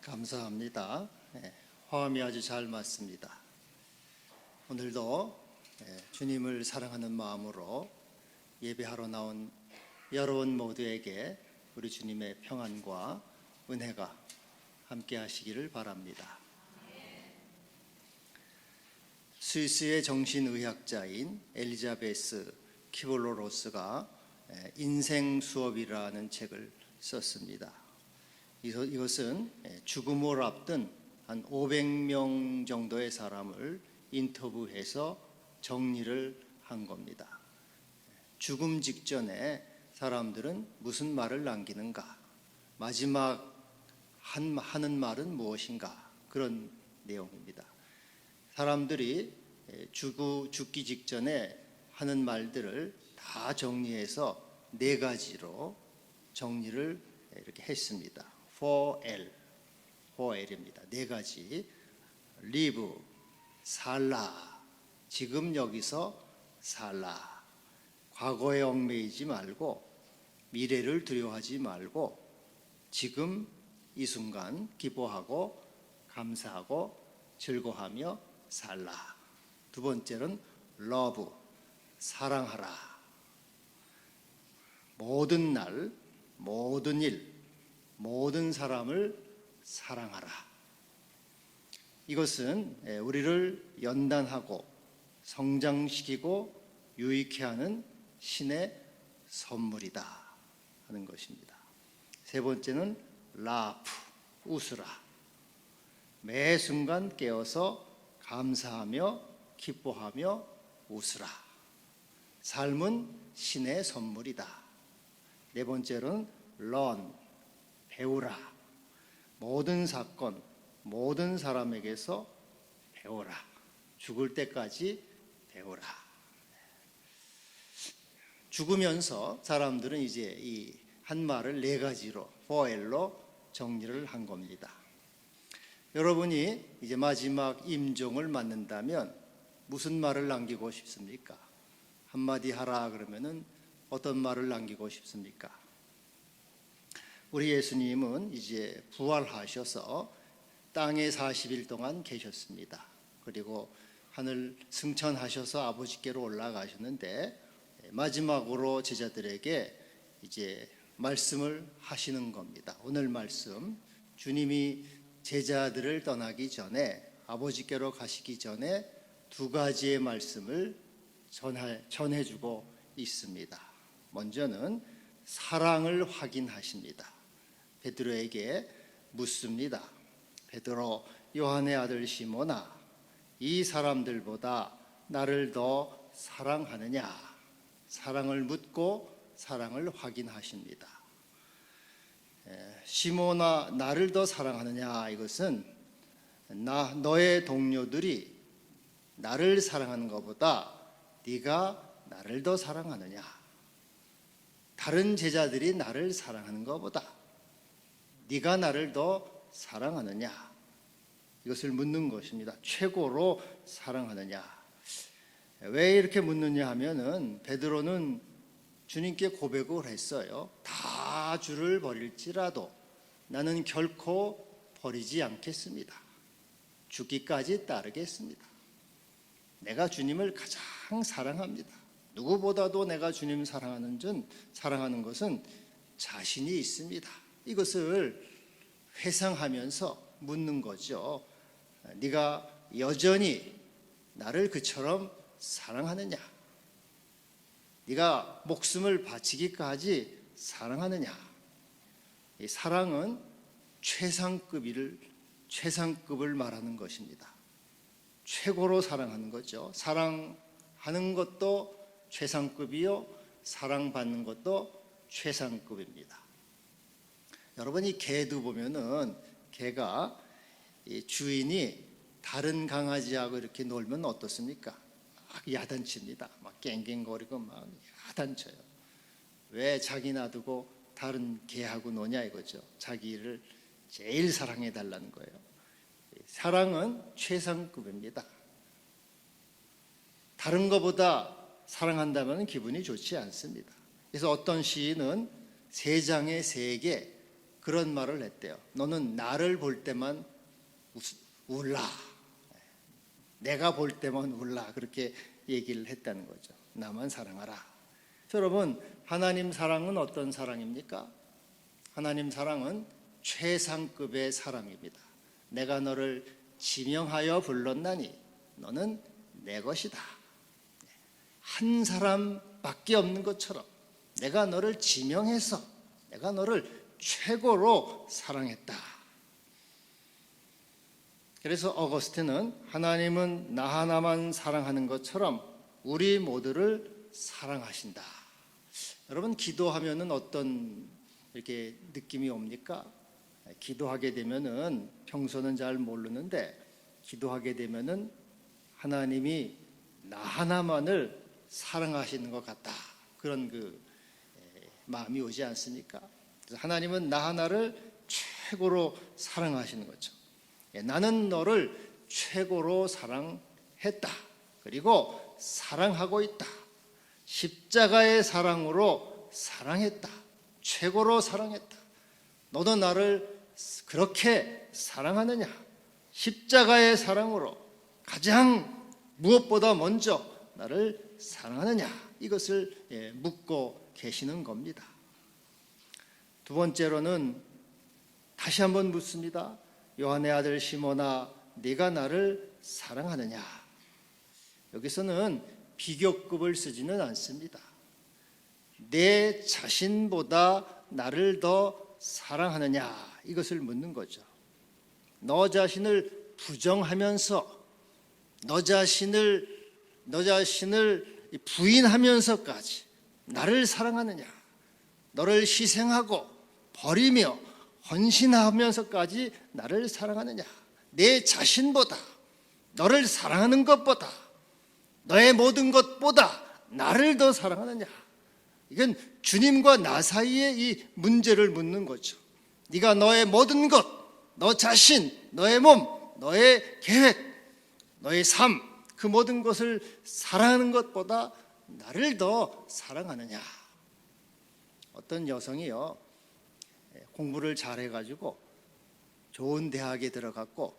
감사합니다. 화음이 아주 잘 맞습니다. 오늘도 주님을 사랑하는 마음으로 예배하러 나온 여러분 모두에게 우리 주님의 평안과 은혜가 함께 하시기를 바랍니다. 스위스의 정신의학자인 엘리자베스 키블러-로스가 인생 수업이라는 책을 썼습니다. 이것은 죽음을 앞둔 한 500명 정도의 사람을 인터뷰해서 정리를 한 겁니다. 죽음 직전에 사람들은 무슨 말을 남기는가? 마지막 하는 말은 무엇인가? 그런 내용입니다. 사람들이 죽기 직전에 하는 말들을 다 정리해서 4가지로 정리를 이렇게 했습니다. 4L입니다. 4가지. live, 살라, 지금 여기서 살라, 과거에 얽매이지 말고 미래를 두려워하지 말고 지금 이 순간 기뻐하고 감사하고 즐거워하며 살라. 2번째는 love, 사랑하라. 모든 날, 모든 일, 모든 사람을 사랑하라. 이것은 우리를 연단하고 성장시키고 유익해 하는 신의 선물이다 하는 것입니다. 3번째는 laugh, 웃으라. 매 순간 깨어서 감사하며 기뻐하며 웃으라. 삶은 신의 선물이다. 4번째는 learn, 배우라. 모든 사건, 모든 사람에게서 배우라. 죽을 때까지 배우라. 죽으면서 사람들은 이제 이 한 말을 4가지로 4L로 정리를 한 겁니다. 여러분이 이제 마지막 임종을 맞는다면 무슨 말을 남기고 싶습니까? 한마디 하라 그러면은 어떤 말을 남기고 싶습니까? 우리 예수님은 이제 부활하셔서 땅에 40일 동안 계셨습니다. 그리고 하늘 승천하셔서 아버지께로 올라가셨는데 마지막으로 제자들에게 이제 말씀을 하시는 겁니다. 오늘 말씀, 주님이 제자들을 떠나기 전에 아버지께로 가시기 전에 2가지의 말씀을 전해주고 있습니다. 먼저는 사랑을 확인하십니다. 베드로에게 묻습니다. 베드로, 요한의 아들 시몬아, 이 사람들보다 나를 더 사랑하느냐? 사랑을 묻고 사랑을 확인하십니다. 시몬아, 나를 더 사랑하느냐? 이것은 너의 동료들이 나를 사랑하는 것보다 네가 나를 더 사랑하느냐? 다른 제자들이 나를 사랑하는 것보다 네가 나를 더 사랑하느냐? 이것을 묻는 것입니다. 최고로 사랑하느냐? 왜 이렇게 묻느냐 하면은 베드로는 주님께 고백을 했어요. 다 주를 버릴지라도 나는 결코 버리지 않겠습니다. 죽기까지 따르겠습니다. 내가 주님을 가장 사랑합니다. 누구보다도 내가 주님을 사랑하는 것은 자신이 있습니다. 이것을 회상하면서 묻는 거죠. 네가 여전히 나를 그처럼 사랑하느냐? 네가 목숨을 바치기까지 사랑하느냐? 이 사랑은 최상급을 말하는 것입니다. 최고로 사랑하는 거죠. 사랑하는 것도 최상급이요, 사랑받는 것도 최상급입니다. 여러분, 이 개도 보면은 개가 주인이 다른 강아지하고 이렇게 놀면 어떻습니까? 막 야단칩니다. 막 깽깽거리고 막 야단쳐요. 왜 자기 놔두고 다른 개하고 노냐 이거죠. 자기를 제일 사랑해 달라는 거예요. 사랑은 최상급입니다. 다른 것보다 사랑한다면 기분이 좋지 않습니다. 그래서 어떤 시인은 3장의 세계 그런 말을 했대요. 너는 나를 볼 때만 울라. 내가 볼 때만 울라. 그렇게 얘기를 했다는 거죠. 나만 사랑하라. 여러분, 하나님 사랑은 어떤 사랑입니까? 하나님 사랑은 최상급의 사랑입니다. 내가 너를 지명하여 불렀나니 너는 내 것이다. 한 사람밖에 없는 것처럼 내가 너를 지명해서 내가 너를 최고로 사랑했다. 그래서 어거스틴은 하나님은 나 하나만 사랑하는 것처럼 우리 모두를 사랑하신다. 여러분, 기도하면은 어떤 이렇게 느낌이 옵니까? 기도하게 되면은 평소는 잘 모르는데 기도하게 되면은 하나님이 나 하나만을 사랑하시는 것 같다. 그런 마음이 오지 않습니까? 그래서 하나님은 나 하나를 최고로 사랑하시는 거죠. 나는 너를 최고로 사랑했다. 그리고 사랑하고 있다. 십자가의 사랑으로 사랑했다. 최고로 사랑했다. 너도 나를 그렇게 사랑하느냐? 십자가의 사랑으로 가장 무엇보다 먼저 나를 사랑하느냐? 이것을 묻고 계시는 겁니다. 두 번째로는 다시 한번 묻습니다. 요한의 아들 시몬아, 네가 나를 사랑하느냐? 여기서는 비교급을 쓰지는 않습니다. 내 자신보다 나를 더 사랑하느냐? 이것을 묻는 거죠. 너 자신을 부정하면서 너 자신을 부인하면서까지 나를 사랑하느냐? 너를 희생하고 버리며 헌신하면서까지 나를 사랑하느냐? 내 자신보다 너를 사랑하는 것보다 너의 모든 것보다 나를 더 사랑하느냐? 이건 주님과 나 사이의 이 문제를 묻는 거죠. 네가 너의 모든 것, 너 자신, 너의 몸, 너의 계획, 너의 삶, 그 모든 것을 사랑하는 것보다 나를 더 사랑하느냐? 어떤 여성이요, 공부를 잘해가지고 좋은 대학에 들어갔고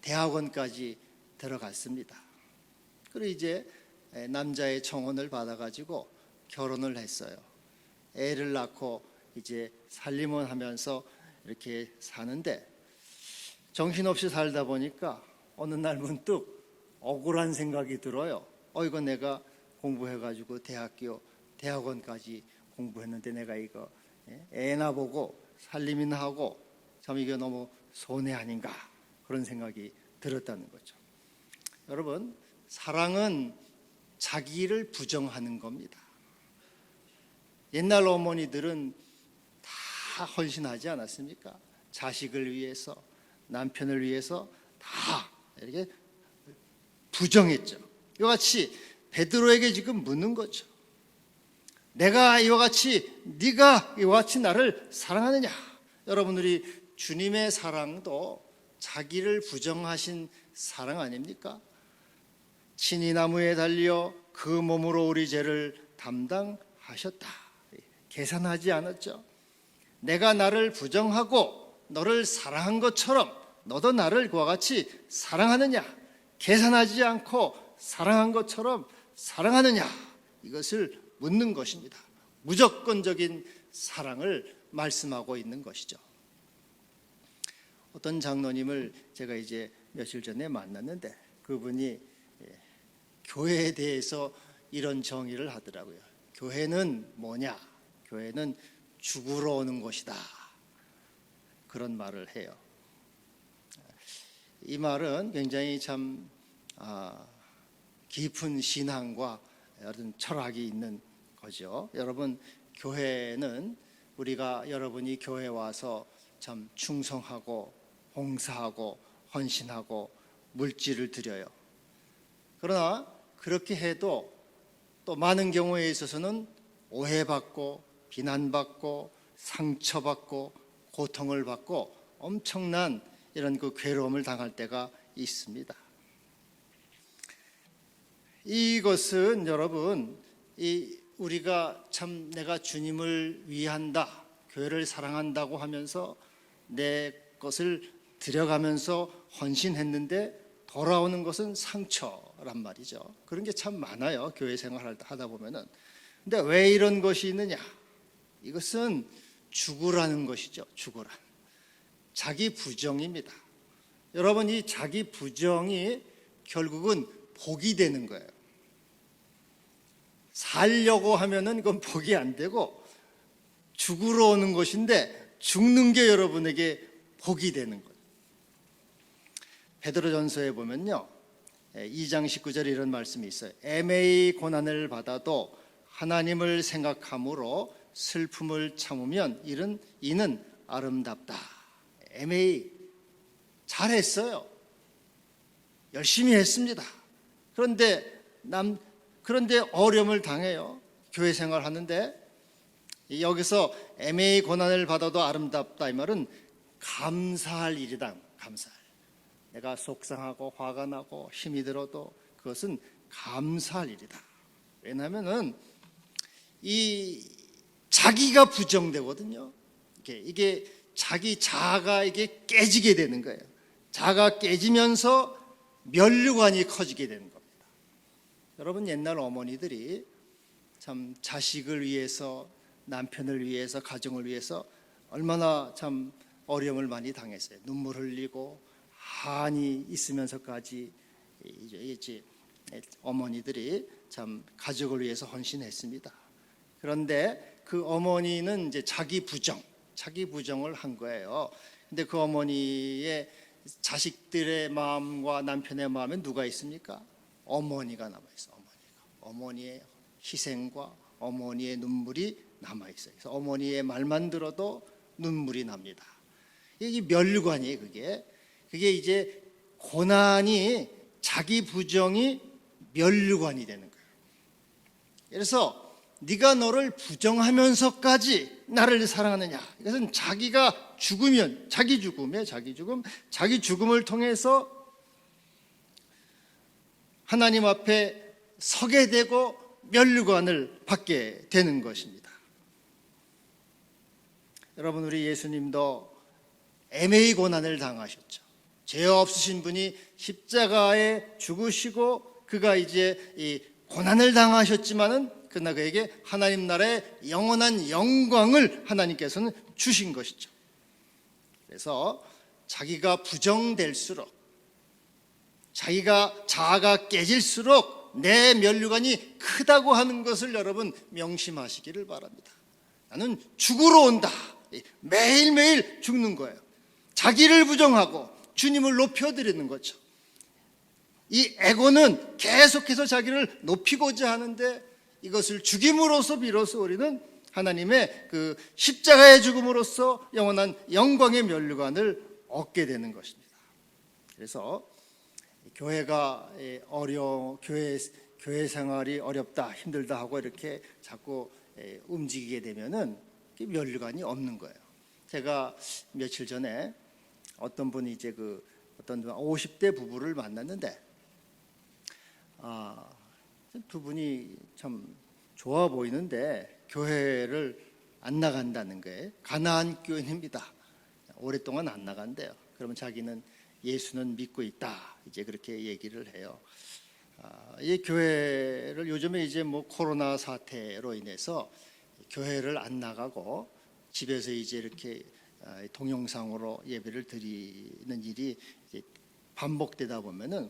대학원까지 들어갔습니다. 그리고 이제 남자의 청혼을 받아가지고 결혼을 했어요. 애를 낳고 이제 살림을 하면서 이렇게 사는데 정신없이 살다 보니까 어느 날 문득 억울한 생각이 들어요. 이거 내가 공부해가지고 대학원까지 공부했는데 내가 이거 애나 보고 살림이나 하고 참 이게 너무 손해 아닌가, 그런 생각이 들었다는 거죠. 여러분, 사랑은 자기를 부정하는 겁니다. 옛날 어머니들은 다 헌신하지 않았습니까? 자식을 위해서, 남편을 위해서 다 이렇게 부정했죠. 이와 같이 베드로에게 지금 묻는 거죠. 내가 이와 같이, 네가 이와 같이 나를 사랑하느냐? 여러분들이 주님의 사랑도 자기를 부정하신 사랑 아닙니까? 친히 나무에 달려 그 몸으로 우리 죄를 담당하셨다. 계산하지 않았죠. 내가 나를 부정하고 너를 사랑한 것처럼 너도 나를 그와 같이 사랑하느냐? 계산하지 않고 사랑한 것처럼 사랑하느냐? 이것을 묻는 것입니다. 무조건적인 사랑을 말씀하고 있는 것이죠. 어떤 장로님을 제가 이제 며칠 전에 만났는데 그분이 교회에 대해서 이런 정의를 하더라고요. 교회는 뭐냐? 교회는 죽으러 오는 곳이다. 그런 말을 해요. 이 말은 굉장히 참 깊은 신앙과 어떤 철학이 있는 거죠. 여러분, 교회는 우리가 여러분이 교회 와서 참 충성하고 봉사하고 헌신하고 물질을 드려요. 그러나 그렇게 해도 또 많은 경우에 있어서는 오해받고 비난받고 상처받고 고통을 받고 엄청난 이런 그 괴로움을 당할 때가 있습니다. 이것은 여러분, 우리가 참 내가 주님을 위한다, 교회를 사랑한다고 하면서 내 것을 들여가면서 헌신했는데 돌아오는 것은 상처란 말이죠. 그런 게 참 많아요. 교회 생활을 하다 보면은. 근데 왜 이런 것이 있느냐? 이것은 죽으라는 것이죠. 죽으라. 자기 부정입니다. 여러분, 이 자기 부정이 결국은 복이 되는 거예요. 살려고 하면은 그건 복이 안 되고 죽으러 오는 것인데 죽는 게 여러분에게 복이 되는 거예요. 베드로전서에 보면요, 2장 19절에 이런 말씀이 있어요. 애매히 고난을 받아도 하나님을 생각함으로 슬픔을 참으면 이는 아름답다. 애매히 잘했어요. 열심히 했습니다. 그런데 어려움을 당해요. 교회 생활하는데 여기서 애매히 고난을 받아도 아름답다 이 말은 감사할 일이다. 감사할. 내가 속상하고 화가 나고 힘이 들어도 그것은 감사할 일이다. 왜냐하면은 이 자기가 부정되거든요. 이게 자기 자아가 이게 깨지게 되는 거예요. 자아가 깨지면서 면류관이 커지게 되는 겁니다. 여러분, 옛날 어머니들이 참 자식을 위해서, 남편을 위해서, 가정을 위해서 얼마나 참 어려움을 많이 당했어요. 눈물 흘리고 한이 있으면서까지 이제 어머니들이 참 가족을 위해서 헌신했습니다. 그런데 그 어머니는 이제 자기 부정을 한 거예요. 근데 그 어머니의 자식들의 마음과 남편의 마음에 누가 있습니까? 어머니가 남아 있어요. 어머니의 희생과 어머니의 눈물이 남아 있어요. 그래서 어머니의 말만 들어도 눈물이 납니다. 이게 면류관이에요. 그게 이제 고난이, 자기 부정이 면류관이 되는 거예요. 그래서 네가 너를 부정하면서까지 나를 사랑하느냐? 이것은 자기가 죽으면 자기 죽음을 통해서 하나님 앞에 서게 되고 면류관을 받게 되는 것입니다. 여러분, 우리 예수님도 애매히 고난을 당하셨죠. 죄 없으신 분이 십자가에 죽으시고 그가 이제 이 고난을 당하셨지만은 그러나 그에게 하나님 나라의 영원한 영광을 하나님께서는 주신 것이죠. 그래서 자기가 부정될수록, 자기가 자아가 깨질수록 내 면류관이 크다고 하는 것을 여러분 명심하시기를 바랍니다. 나는 죽으러 온다. 매일매일 죽는 거예요. 자기를 부정하고 주님을 높여드리는 거죠. 이 에고는 계속해서 자기를 높이고자 하는데 이것을 죽임으로써 비로소 우리는 하나님의 그 십자가의 죽음으로써 영원한 영광의 면류관을 얻게 되는 것입니다. 그래서 교회가 교회 생활이 어렵다, 힘들다 하고 이렇게 자꾸 움직이게 되면은 면류관이 없는 거예요. 제가 며칠 전에 어떤 분이 이제 어떤 50대 부부를 만났는데 두 분이 참 좋아 보이는데 교회를 안 나간다는 거예요. 가나안 교인입니다. 오랫동안 안 나간대요. 그러면 자기는 예수는 믿고 있다. 이제 그렇게 얘기를 해요. 이 교회를 요즘에 이제 코로나 사태로 인해서 교회를 안 나가고 집에서 이제 이렇게 동영상으로 예배를 드리는 일이 이제 반복되다 보면은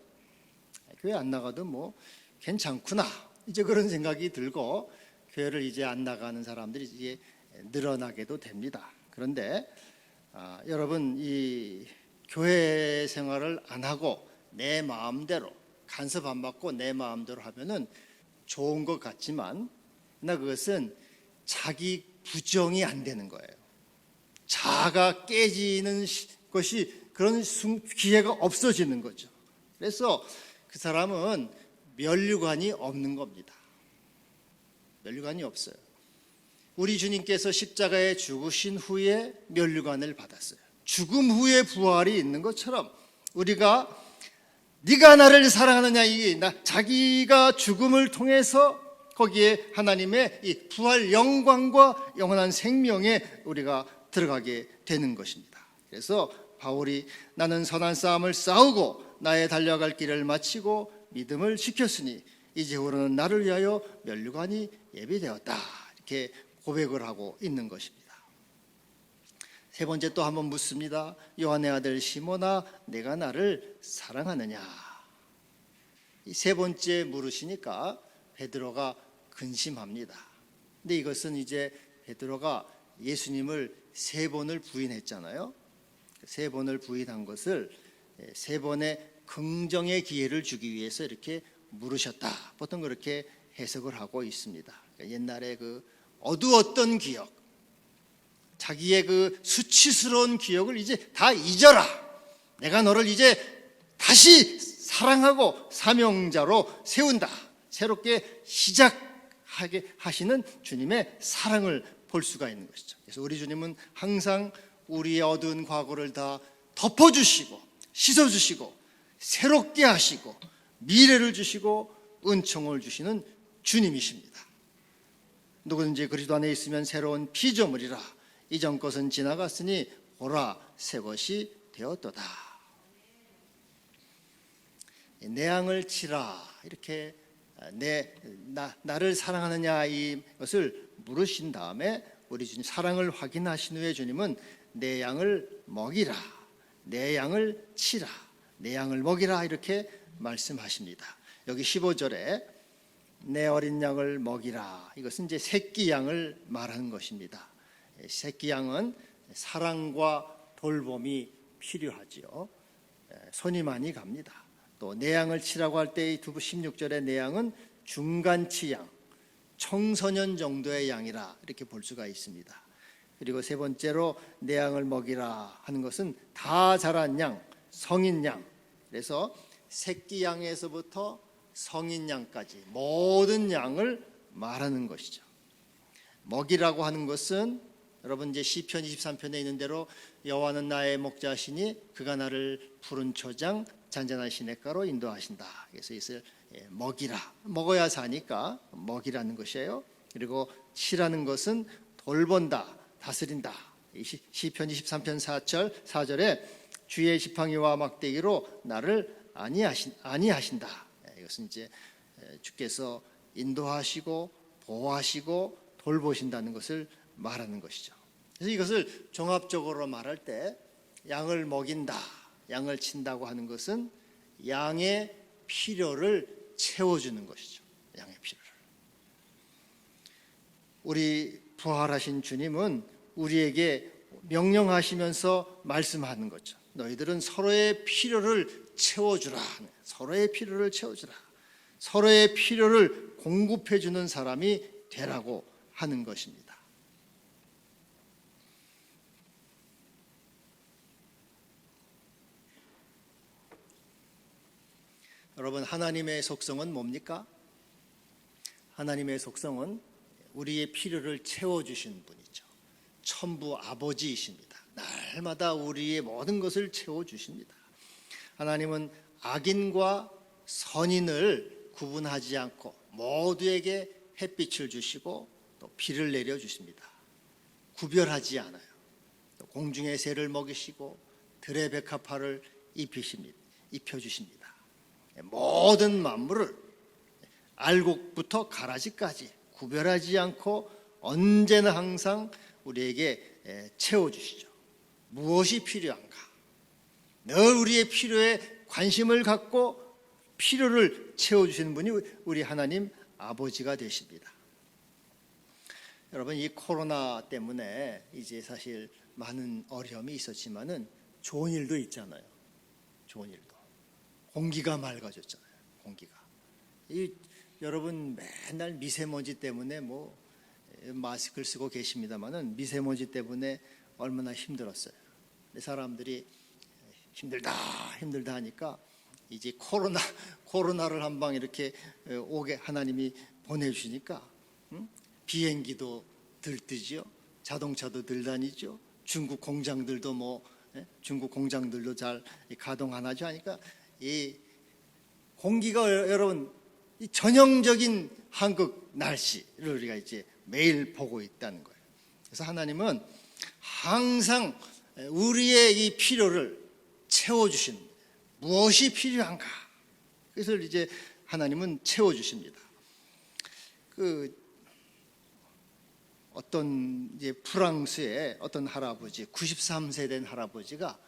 교회 안 나가도 괜찮구나, 이제 그런 생각이 들고 교회를 이제 안 나가는 사람들이 이제 늘어나게도 됩니다. 그런데 여러분, 이 교회 생활을 안 하고 내 마음대로 간섭 안 받고 내 마음대로 하면은 좋은 것 같지만 그것은 자기 부정이 안 되는 거예요. 자아가 깨지는 것이 그런 기회가 없어지는 거죠. 그래서 그 사람은 면류관이 없는 겁니다. 면류관이 없어요. 우리 주님께서 십자가에 죽으신 후에 면류관을 받았어요. 죽음 후에 부활이 있는 것처럼 우리가 네가 나를 사랑하느냐, 자기가 죽음을 통해서 거기에 하나님의 이 부활 영광과 영원한 생명에 우리가 들어가게 되는 것입니다. 그래서 바울이 나는 선한 싸움을 싸우고 나의 달려갈 길을 마치고 믿음을 지켰으니 이제후로는 나를 위하여 면류관이 예비되었다, 이렇게 고백을 하고 있는 것입니다. 세 번째 또 한번 묻습니다. 요한의 아들 시몬아, 내가 나를 사랑하느냐? 이 세 번째 물으시니까 베드로가 근심합니다. 근데 이것은 이제 베드로가 예수님을 세 번을 부인했잖아요. 세 번을 부인한 것을 세 번의 긍정의 기회를 주기 위해서 이렇게 물으셨다, 보통 그렇게 해석을 하고 있습니다. 그러니까 옛날에 그 어두웠던 기억, 자기의 그 수치스러운 기억을 이제 다 잊어라. 내가 너를 이제 다시 사랑하고 사명자로 세운다. 새롭게 시작하게 하시는 주님의 사랑을 볼 수가 있는 것이죠. 그래서 우리 주님은 항상 우리의 어두운 과거를 다 덮어주시고 씻어주시고 새롭게 하시고 미래를 주시고 은총을 주시는 주님이십니다. 누구든지 그리스도 안에 있으면 새로운 피조물이라. 이전 것은 지나갔으니 보라 새 것이 되었도다. 내 양을 치라, 이렇게 나를 사랑하느냐 이것을 물으신 다음에 우리 주님 사랑을 확인하신 후에 주님은 내 양을 먹이라, 내 양을 치라, 내 양을 먹이라, 이렇게 말씀하십니다. 여기 15절에 내 어린 양을 먹이라, 이것은 이제 새끼 양을 말하는 것입니다. 새끼 양은 사랑과 돌봄이 필요하지요. 손이 많이 갑니다. 또 내 양을 치라고 할 때 이 16절에 내 양은 중간치 양, 청소년 정도의 양이라 이렇게 볼 수가 있습니다. 그리고 세 번째로 내 양을 먹이라 하는 것은 다 자란 양, 성인 양. 그래서 새끼 양에서부터 성인 양까지 모든 양을 말하는 것이죠. 먹이라고 하는 것은 여러분 이제 시편 23편에 있는 대로 여호와는 나의 목자시니 그가 나를 푸른 초장 잔잔한 시냇가로 인도하신다. 그래서 이것을 먹이라, 먹어야 사니까 먹이라는 것이에요. 그리고 치라는 것은 돌본다, 다스린다. 시편 23편 4절에 주의 지팡이와 막대기로 나를 안위하신다. 이것은 이제 주께서 인도하시고 보호하시고 돌보신다는 것을 말하는 것이죠. 그래서 이것을 종합적으로 말할 때 양을 먹인다, 양을 친다고 하는 것은 양의 필요를 채워주는 것이죠. 양의 필요를. 우리 부활하신 주님은 우리에게 명령하시면서 말씀하는 거죠. 너희들은 서로의 필요를 채워주라. 서로의 필요를 채워주라. 서로의 필요를 공급해주는 사람이 되라고 하는 것입니다. 여러분, 하나님의 속성은 뭡니까? 하나님의 속성은 우리의 필요를 채워주신 분이죠. 천부 아버지이십니다. 날마다 우리의 모든 것을 채워주십니다. 하나님은 악인과 선인을 구분하지 않고 모두에게 햇빛을 주시고 또 비를 내려주십니다. 구별하지 않아요. 또 공중의 새를 먹이시고 들의 백합화를 입혀주십니다. 모든 만물을 알곡부터 가라지까지 구별하지 않고 언제나 항상 우리에게 채워주시죠. 무엇이 필요한가? 늘 우리의 필요에 관심을 갖고 필요를 채워주시는 분이 우리 하나님 아버지가 되십니다. 여러분, 이 코로나 때문에 이제 사실 많은 어려움이 있었지만은 좋은 일도 있잖아요. 좋은 일도. 공기가 맑아졌잖아요. 공기가. 여러분 맨날 미세먼지 때문에 뭐 마스크를 쓰고 계십니다만은 미세먼지 때문에 얼마나 힘들었어요. 사람들이 힘들다 하니까 이제 코로나를 한 방 이렇게 오게 하나님이 보내주시니까 비행기도 들뜨죠. 자동차도 들 다니죠. 중국 공장들도 잘 가동 안 하죠 하니까 이 공기가 여러분 이 전형적인 한국 날씨를 우리가 이제 매일 보고 있다는 거예요. 그래서 하나님은 항상 우리의 이 필요를 채워주시는 거예요. 무엇이 필요한가? 그래서 이제 하나님은 채워주십니다. 어떤 이제 프랑스의 어떤 할아버지, 93세 된 할아버지가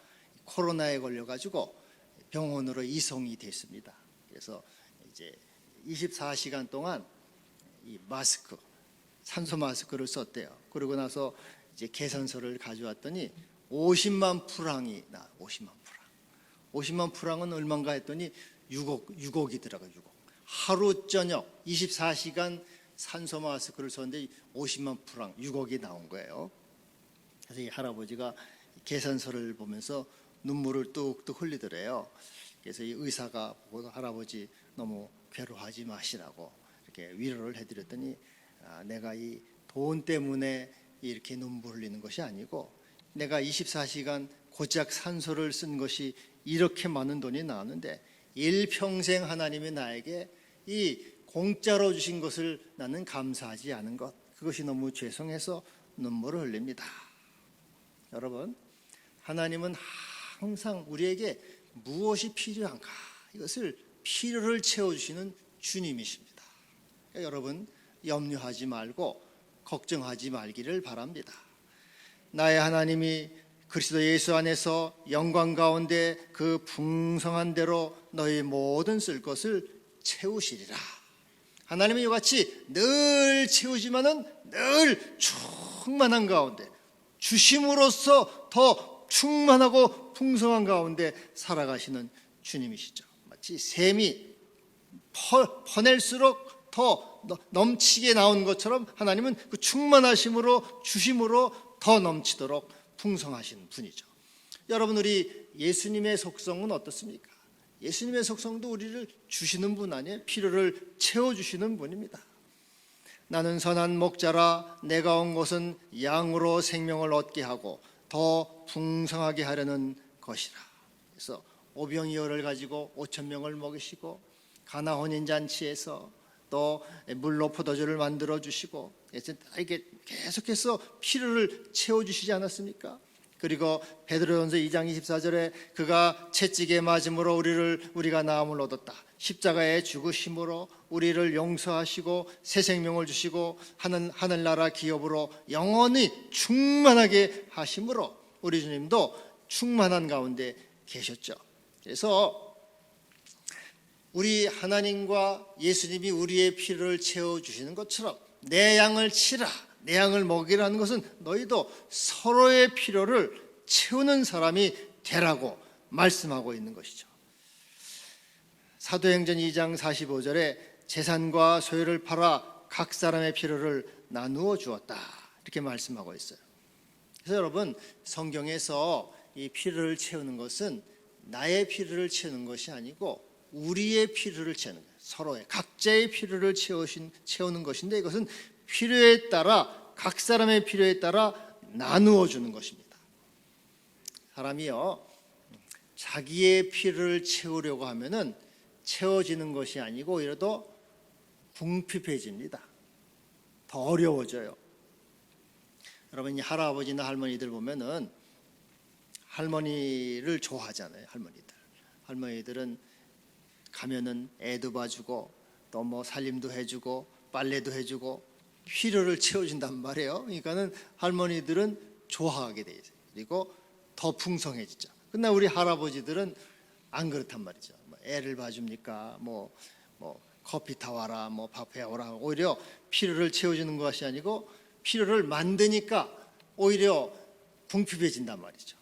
코로나에 걸려가지고 병원으로 이송이 됐습니다. 그래서 이제 24시간 동안 이 마스크, 산소 마스크를 썼대요. 그러고 나서 이제 계산서를 가져왔더니 50만 프랑이 나. 50만 프랑은 얼마인가 했더니 6억이더라고요. 6억. 하루 저녁 24시간 산소 마스크를 썼는데 50만 프랑, 6억이 나온 거예요. 그래서 이 할아버지가 계산서를 보면서 눈물을 뚝뚝 흘리더래요. 그래서 이 의사가 보고 할아버지 너무 괴로워하지 마시라고 이렇게 위로를 해드렸더니 내가 이 돈 때문에 이렇게 눈물 흘리는 것이 아니고 내가 24시간 고작 산소를 쓴 것이 이렇게 많은 돈이 나왔는데 일평생 하나님이 나에게 이 공짜로 주신 것을 나는 감사하지 않은 것, 그것이 너무 죄송해서 눈물을 흘립니다. 여러분, 하나님은 항상 우리에게 무엇이 필요한가, 이것을 필요를 채워주시는 주님이십니다. 그러니까 여러분 염려하지 말고 걱정하지 말기를 바랍니다. 나의 하나님이 그리스도 예수 안에서 영광 가운데 그 풍성한 대로 너희 모든 쓸 것을 채우시리라. 하나님이 이같이 늘 채우지만은 늘 충만한 가운데 주심으로써 더 충만하고 풍성한 가운데 살아가시는 주님이시죠. 마치 샘이 퍼낼수록 더 넘치게 나온 것처럼 하나님은 그 충만하심으로 주심으로 더 넘치도록 풍성하신 분이죠. 여러분, 우리 예수님의 속성은 어떻습니까? 예수님의 속성도 우리를 주시는 분 아니에요? 필요를 채워주시는 분입니다. 나는 선한 목자라, 내가 온 것은 양으로 생명을 얻게 하고 더 풍성하게 하려는 것이라. 그래서 오병이어를 가지고 5,000명을 먹이시고 가나 혼인잔치에서 또 물로 포도주를 만들어 주시고 이게 계속해서 필요를 채워주시지 않았습니까? 그리고 베드로전서 2장 24절에 그가 채찍에 맞음으로 우리가 나음을 얻었다. 십자가에 죽으심으로 우리를 용서하시고 새 생명을 주시고 하늘나라 기업으로 영원히 충만하게 하심으로 우리 주님도 충만한 가운데 계셨죠. 그래서 우리 하나님과 예수님이 우리의 필요를 채워주시는 것처럼 내 양을 치라, 내 양을 먹이라는 것은 너희도 서로의 필요를 채우는 사람이 되라고 말씀하고 있는 것이죠. 사도행전 2장 45절에 재산과 소유를 팔아 각 사람의 필요를 나누어 주었다, 이렇게 말씀하고 있어요. 그래서 여러분, 성경에서 이 필요를 채우는 것은 나의 필요를 채우는 것이 아니고 우리의 필요를 채우는 거예요. 서로의 각자의 필요를 채우는 것인데 이것은 필요에 따라, 각 사람의 필요에 따라 나누어 주는 것입니다. 사람이요, 자기의 필요를 채우려고 하면은 채워지는 것이 아니고 오히려 더 궁핍해집니다. 더 어려워져요. 여러분, 이 할아버지나 할머니들 보면은 할머니를 좋아하잖아요. 할머니들은 가면은 애도 봐주고 또 뭐 살림도 해주고 빨래도 해주고 필요를 채워준단 말이에요. 그러니까는 할머니들은 좋아하게 돼 있어요. 그리고 더 풍성해지죠. 근데 우리 할아버지들은 안 그렇단 말이죠. 애를 봐줍니까? 뭐 커피 타와라, 뭐 밥 해오라. 오히려 필요를 채워주는 것이 아니고 필요를 만드니까 오히려 궁핍해진단 말이죠.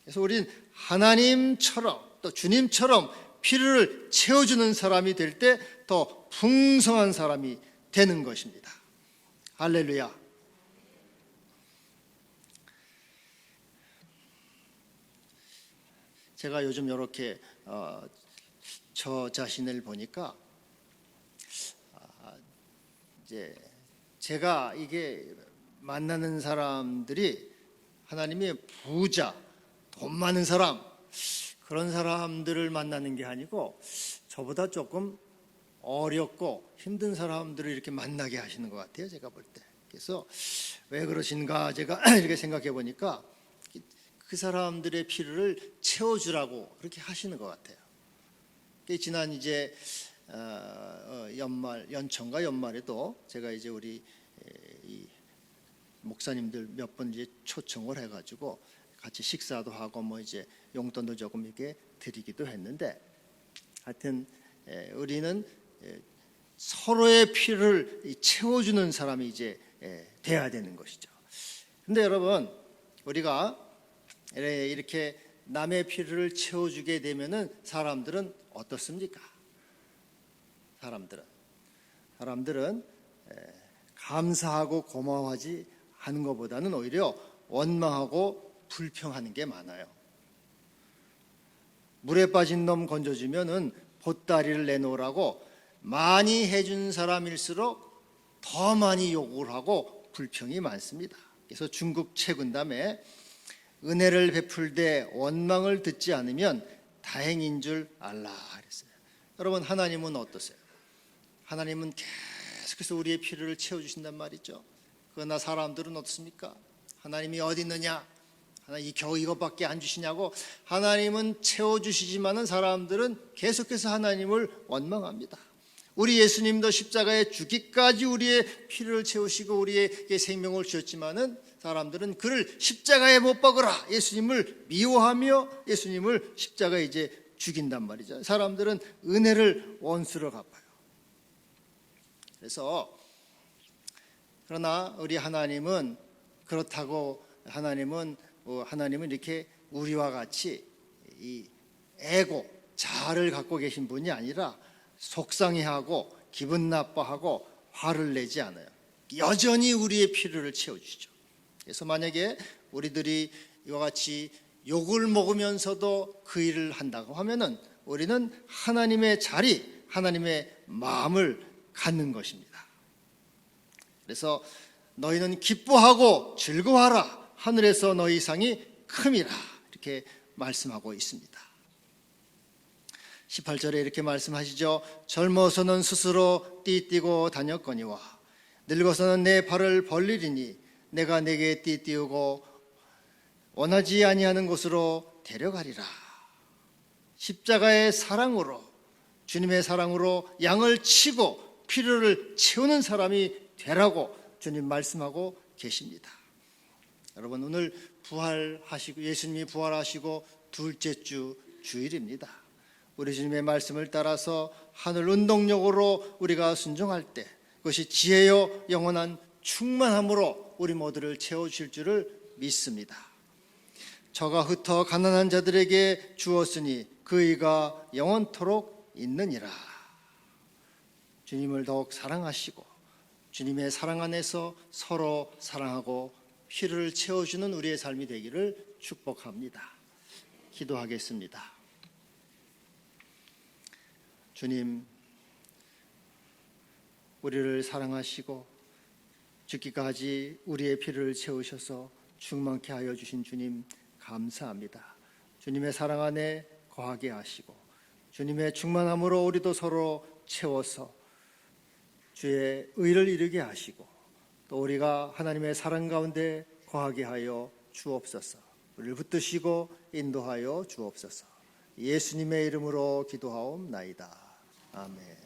그래서 우리는 하나님처럼 또 주님처럼 필요를 채워주는 사람이 될 때 더 풍성한 사람이 되는 것입니다. 할렐루야. 제가 요즘 이렇게 저 자신을 보니까 이제 제가 이게 만나는 사람들이 하나님의 부자, 돈 많은 사람, 그런 사람들을 만나는 게 아니고 저보다 조금 어렵고 힘든 사람들을 이렇게 만나게 하시는 것 같아요, 제가 볼 때. 그래서 왜 그러신가 제가 이렇게 생각해 보니까 그 사람들의 필요를 채워주라고 그렇게 하시는 것 같아요. 지난 이제 연초인가 연말에도 제가 이제 우리 이 목사님들 몇 번 이제 초청을 해가지고 같이 식사도 하고 뭐 이제 용돈도 조금 이렇게 드리기도 했는데, 하여튼 우리는 서로의 필요를 채워주는 사람이 이제 돼야 되는 것이죠. 근데 여러분, 우리가 이렇게 남의 필요를 채워주게 되면은 사람들은 어떻습니까? 사람들은 감사하고 고마워하지 하는 것보다는 오히려 원망하고 불평하는 게 많아요. 물에 빠진 놈 건져주면은 보따리를 내놓으라고 많이 해준 사람일수록 더 많이 요구를 하고 불평이 많습니다. 그래서 중국 최근담에 은혜를 베풀되 원망을 듣지 않으면 다행인 줄 알라 그랬어요. 여러분, 하나님은 어떠세요? 하나님은 계속해서 우리의 필요를 채워주신단 말이죠. 그러나 사람들은 어떻습니까? 하나님이 어디 있느냐? 하나님 겨우 이것밖에 안 주시냐고 하나님은 채워주시지만은 사람들은 계속해서 하나님을 원망합니다. 우리 예수님도 십자가에 죽기까지 우리의 필요를 채우시고 우리에게 생명을 주셨지만은 사람들은 그를 십자가에 못 박으라, 예수님을 미워하며 예수님을 십자가에 이제 죽인단 말이죠. 사람들은 은혜를 원수로 갚아요. 그러나 우리 하나님은 그렇다고 하나님은 이렇게 우리와 같이 이 에고, 자아를 갖고 계신 분이 아니라 속상해하고 기분 나빠하고 화를 내지 않아요. 여전히 우리의 필요를 채워주시죠. 그래서 만약에 우리들이 이와 같이 욕을 먹으면서도 그 일을 한다고 하면은 우리는 하나님의 자리, 하나님의 마음을 갖는 것입니다. 그래서 너희는 기뻐하고 즐거워하라, 하늘에서 너희 상이 큼이라, 이렇게 말씀하고 있습니다. 18절에 이렇게 말씀하시죠. 젊어서는 스스로 띠뛰고 다녔거니와 늙어서는 내 발을 벌리리니 내가 내게 띠띠우고 원하지 아니하는 곳으로 데려가리라. 십자가의 사랑으로, 주님의 사랑으로 양을 치고 필요를 채우는 사람이 되라고 주님 말씀하고 계십니다. 여러분, 오늘 부활하시고 예수님이 부활하시고 둘째 주 주일입니다. 우리 주님의 말씀을 따라서 하늘 운동력으로 우리가 순종할 때 그것이 지혜요 영원한 충만함으로 우리 모두를 채워주실 줄을 믿습니다. 저가 흩어 가난한 자들에게 주었으니 그 의가 영원토록 있느니라. 주님을 더욱 사랑하시고 주님의 사랑 안에서 서로 사랑하고 필요를 채워주는 우리의 삶이 되기를 축복합니다. 기도하겠습니다. 주님, 우리를 사랑하시고 죽기까지 우리의 필요를 채우셔서 충만케 하여 주신 주님 감사합니다. 주님의 사랑 안에 거하게 하시고 주님의 충만함으로 우리도 서로 채워서 주의 의를 이루게 하시고 또 우리가 하나님의 사랑 가운데 거하게 하여 주옵소서. 우리를 붙드시고 인도하여 주옵소서. 예수님의 이름으로 기도하옵나이다. 아멘.